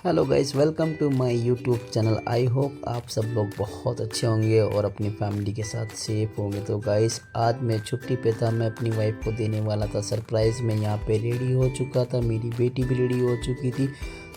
Hello guys, welcome to my YouTube channel. I hope आप सब लोग बहुत अच्छे होंगे और अपनी फैमिली के साथ सेफ होंगे। तो गाइस, आज मैं छुट्टी पे था, मैं अपनी वाइफ को देने वाला था सरप्राइज़। मैं यहाँ पे रेडी हो चुका था, मेरी बेटी भी रेडी हो चुकी थी।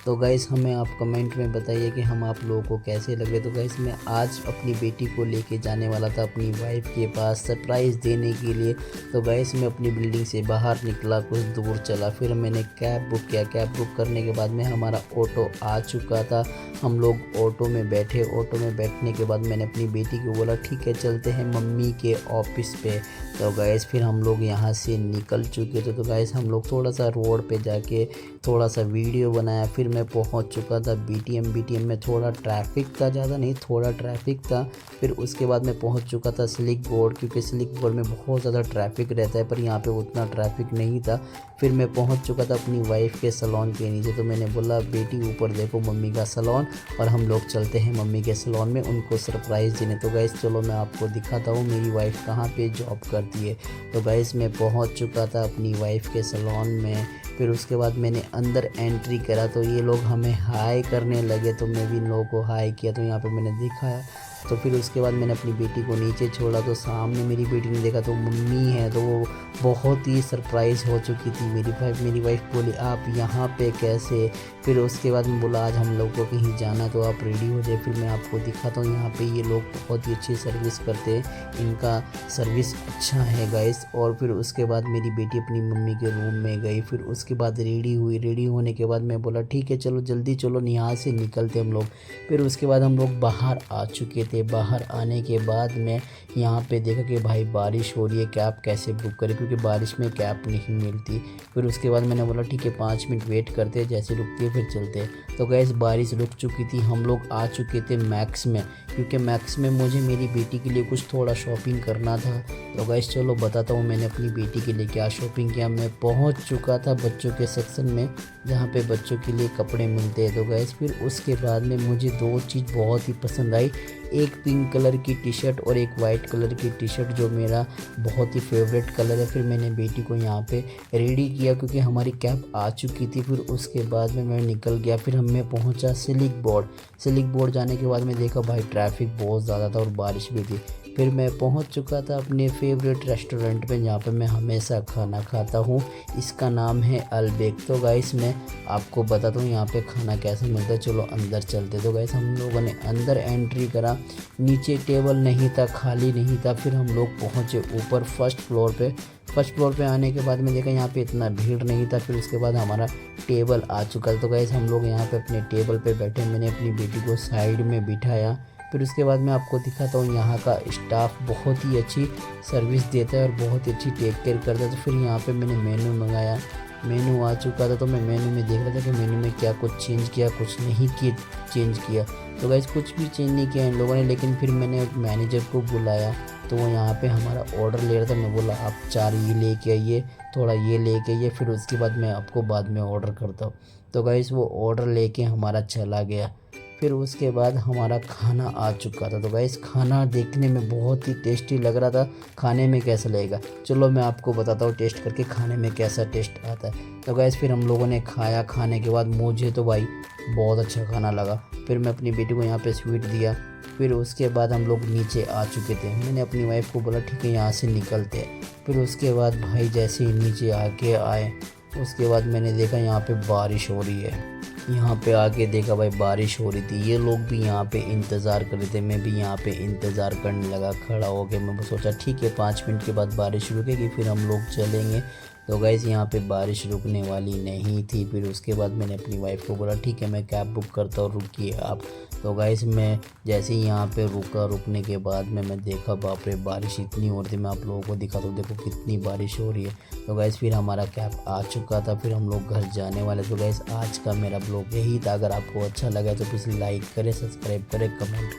तो गाइस, हमें आप कमेंट में बताइए कि हम आप लोगों को कैसे लगे। तो गाइस, मैं आज अपनी बेटी को लेके जाने वाला था अपनी वाइफ के पास सरप्राइज़ देने के लिए। तो गाइस, मैं अपनी बिल्डिंग से बाहर निकला, कुछ दूर चला, फिर मैंने कैब बुक किया। कैब बुक करने के बाद में हमारा ऑटो आ चुका था। हम लोग ऑटो में बैठे। ऑटो में बैठने के बाद मैंने अपनी बेटी को बोला ठीक है चलते हैं मम्मी के ऑफिस पे। तो गाइस, फिर हम लोग यहाँ से निकल चुके थे। तो गाइस, हम लोग थोड़ा सा रोड पे जाके थोड़ा सा वीडियो बनाया। फिर मैं पहुँच चुका था बीटीएम में थोड़ा ट्रैफिक था, ज़्यादा नहीं, थोड़ा ट्रैफिक था। फिर उसके बाद मैं पहुँच चुका था स्लिक बोर्ड, क्योंकि स्लिक बोर्ड में बहुत ज़्यादा ट्रैफिक रहता है, पर यहाँ पे उतना ट्रैफिक नहीं था। फिर मैं पहुँच चुका था अपनी वाइफ के सैलून के नीचे। तो मैंने बोला बेटी ऊपर देखो मम्मी का सैलून, और हम लोग चलते हैं मम्मी के सैलून में उनको सरप्राइज़ देने। तो गाइस चलो मैं आपको दिखाता हूँ मेरी वाइफ कहाँ पे जॉब करती है। तो गाइस, मैं पहुँच चुका था अपनी वाइफ के सैलून में। फिर उसके बाद मैंने अंदर एंट्री करा तो ये लोग हमें हाय करने लगे, तो मैं भी इन लोगों को हाय किया। तो यहाँ पे मैंने दिखाया। तो फिर उसके बाद मैंने अपनी बेटी को नीचे छोड़ा, तो सामने मेरी बेटी ने देखा तो मम्मी है, तो वो बहुत ही सरप्राइज़ हो चुकी थी। मेरी वाइफ बोली आप यहाँ पे कैसे। फिर उसके बाद मैं बोला आज हम लोग को कहीं जाना, तो आप रेडी हो जाए। फिर मैं आपको दिखाता हूँ यहाँ पे ये लोग बहुत ही अच्छी सर्विस करते हैं, इनका सर्विस अच्छा है गाइस। और फिर उसके बाद मेरी बेटी अपनी मम्मी के रूम में गई। फिर उसके बाद रेडी हुई। रेडी होने के बाद मैं बोला ठीक है चलो जल्दी चलो यहाँ से निकलते हम लोग। फिर उसके बाद हम लोग बाहर आ चुके थे। बाहर आने के बाद मैं यहाँ पे देखा कि भाई बारिश हो रही है, कैब कैसे बुक करें, क्योंकि बारिश में कैब नहीं मिलती। फिर उसके बाद मैंने बोला ठीक है 5 मिनट वेट करते, जैसे रुकती है फिर चलते हैं। तो गैस बारिश रुक चुकी थी, हम लोग आ चुके थे मैक्स में, क्योंकि मैक्स में मुझे मेरी बेटी के लिए कुछ थोड़ा शॉपिंग करना था। तो गैस चलो बताता हूँ मैंने अपनी बेटी के लिए क्या शॉपिंग किया। मैं पहुँच चुका था बच्चों के सेक्शन में, जहाँ पे बच्चों के लिए कपड़े मिलते हैं। तो गैस फिर उसके बाद में मुझे 2 चीज़ बहुत ही पसंद आई, एक पिंक कलर की टी शर्ट और एक वाइट कलर की टी शर्ट, जो मेरा बहुत ही फेवरेट कलर है। फिर मैंने बेटी को यहाँ पे रेडी किया, क्योंकि हमारी कैब आ चुकी थी। फिर उसके बाद में मैं निकल गया। फिर मैं पहुँचा सिलिक बोर्ड जाने के बाद मैं देखा भाई ट्रैफिक बहुत ज़्यादा था और बारिश भी थी। फिर मैं पहुंच चुका था अपने फेवरेट रेस्टोरेंट पे, जहाँ पे मैं हमेशा खाना खाता हूँ। इसका नाम है अलबेक। तो गाइस मैं आपको बताता हूँ यहाँ पे खाना कैसे मिलता है, चलो अंदर चलते। तो गाइस हम लोगों ने अंदर एंट्री करा, नीचे टेबल नहीं था, खाली नहीं था। फिर हम लोग पहुँचे ऊपर फर्स्ट फ्लोर पे आने के बाद में देखा यहाँ पे इतना भीड़ नहीं था। फिर उसके बाद हमारा टेबल आ चुका। तो गाइस हम लोग यहाँ पे अपने टेबल पे बैठे, मैंने अपनी बेटी को साइड में बिठाया। फिर उसके बाद मैं आपको दिखाता हूँ यहाँ का स्टाफ बहुत ही अच्छी सर्विस देता है और बहुत ही अच्छी टेक केयर करता है। तो फिर यहाँ पे मैंने मेन्यू मंगाया, मेन्यू आ चुका था। तो मैं मेन्यू में देख रहा था कि मेन्यू में क्या कुछ चेंज किया, कुछ नहीं किया चेंज किया। तो गाइस कुछ भी चेंज नहीं किया इन लोगों ने। लेकिन फिर मैंने मैनेजर को बुलाया, तो वो यहाँ पे हमारा ऑर्डर ले रहा था। मैं बोला आप 4 ये लेके आइए, थोड़ा ये लेके आइए, फिर उसके बाद मैं आपको बाद में ऑर्डर करता हूँ। तो गाइस वो ऑर्डर लेके हमारा चला गया। फिर उसके बाद हमारा खाना आ चुका था। तो गाइस खाना देखने में बहुत ही टेस्टी लग रहा था, खाने में कैसा लगेगा चलो मैं आपको बताता हूँ टेस्ट करके खाने में कैसा टेस्ट आता है। तो गाइस फिर हम लोगों ने खाया, खाने के बाद मुझे तो भाई बहुत अच्छा खाना लगा। फिर मैं अपनी बेटी को यहाँ पे स्वीट दिया। फिर उसके बाद हम लोग नीचे आ चुके थे। मैंने अपनी वाइफ को बोला ठीक है यहाँ से निकलते हैं। फिर उसके बाद भाई जैसे ही नीचे आके आए, उसके बाद मैंने देखा यहाँ पे बारिश हो रही है। यहाँ पे आके देखा भाई बारिश हो रही थी, ये लोग भी यहाँ पे इंतज़ार कर रहे थे, मैं भी यहाँ पे इंतज़ार करने लगा खड़ा हो गया। मैं सोचा ठीक है 5 मिनट के बाद बारिश रुकेगी फिर हम लोग चलेंगे। तो गाइस यहाँ पे बारिश रुकने वाली नहीं थी। फिर उसके बाद मैंने अपनी वाइफ को बोला ठीक है मैं कैब बुक करता हूँ, रुकिए आप। तो गाइस मैं जैसे ही यहाँ पे रुका, रुकने के बाद में मैं देखा बाप रे बारिश इतनी हो रही थी। मैं आप लोगों को दिखाता हूँ, देखो कितनी बारिश हो रही है। तो गाइस फिर हमारा कैब आ चुका था, फिर हम लोग घर जाने वाले। तो गाइस आज का मेरा ब्लॉग यही था। अगर आपको अच्छा लगा तो प्लीज़ लाइक करें, सब्सक्राइब करें, कमेंट